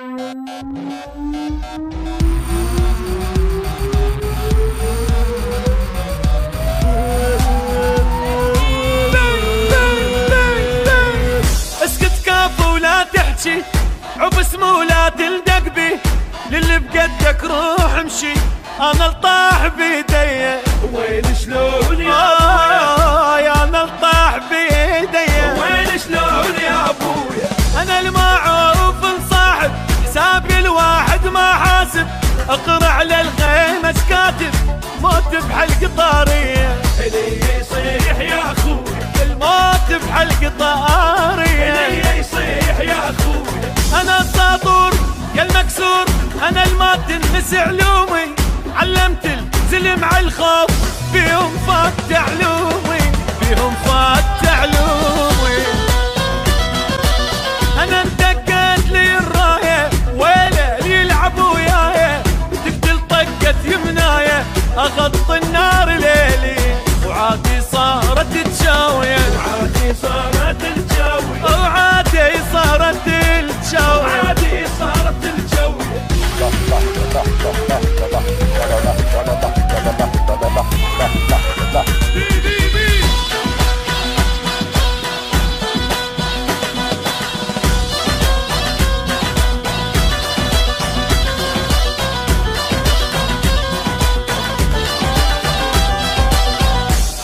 اسكت كاف ولا تحكي، عبس ولا تلدق بي، للي بقدك روح امشي، انا الطاح بيدي. وين شلون يا ابويا؟ انا الطاح بيدي. وين شلون يا ابويا؟ انا المعروف صاحب، حسابي الواحد ما حاسب، اقرا على الخيمة كاتب، موت بحلق طارية. اللي يصيح يا اخويا، الموت بحلق طارية. اللي يصيح يا اخويا. انا الساطور يا المكسور، انا الما تنسى علومي، علمت الزلم على الخوف، فيهم فات علومي، فيهم فات علومي. انا انتقت لي الرايه، ويله اللي يلعب وياي، تقتل طقت يمنايه، اغط النار ليلي، وعادي صارت تشاويه، وعادي صارت الجوية، وعادي صارت التشاويه، وعادي صارت الجوية.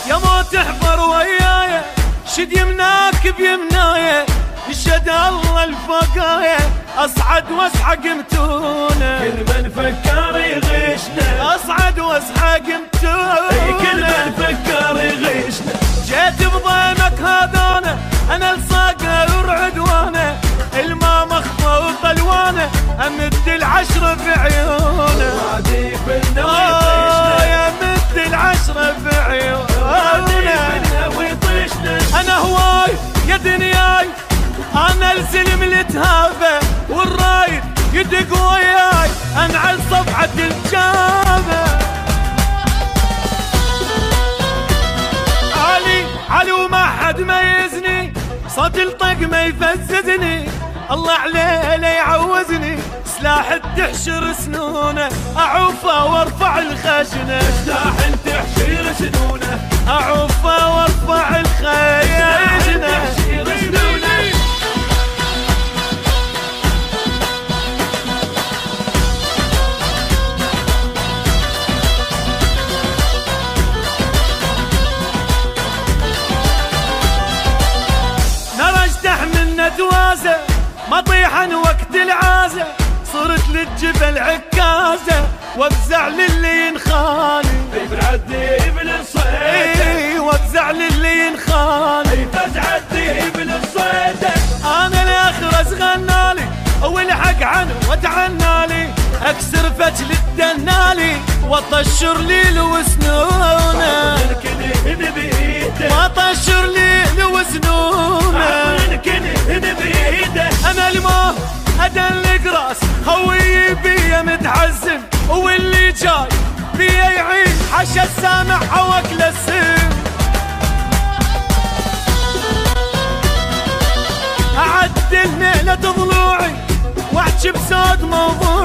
يا موت احضر وياي، شد يمناك بيمناي، يشهد الله الفقايه، اصعد واسحق متونه، كل من فكر يغشنا، اصعد واسحق متونه، كل من فكر يغشنا. جيت بضيمك هذانا، انا الصاقه ورعدوانه، الما مخطوط الوانه، امد العشره بعيونه، وعادي بالنوى يا مد العشره بعيونه. ويطيشنا، انا هواي يا دنياي، انا الزلم اللي تهابه، والرايد يدق وياي، انعل صفحه الجابه. علي وما حد ميزني، صوت الطق ما يفززني، الله عليه لا يعوزني، سلاح تحشر سنونه، اعوفه وارفع الخشنه، سلاح تحشير سنونه، اعوفه وارفع الخشنه. توازة مطيحا وقت العازة، صرت للجبل عكازة، وافزع للي ينخالي، بعدي من الصيد، وافزع للي ينخالي، فزعتي من الصيد. انا الاخرس غنالي، والحق عنه وتعنالي، اكسر فتل الدنالي، واطشر ليل وسنونه، واطشر ليل وسنونه. انا الماء ادلق راس خوي بيا متحزن، واللي جاي بيا يعيش حشا السامع واكل السم. اعدل نيلة ضلوعي، واحكي بسود موضوع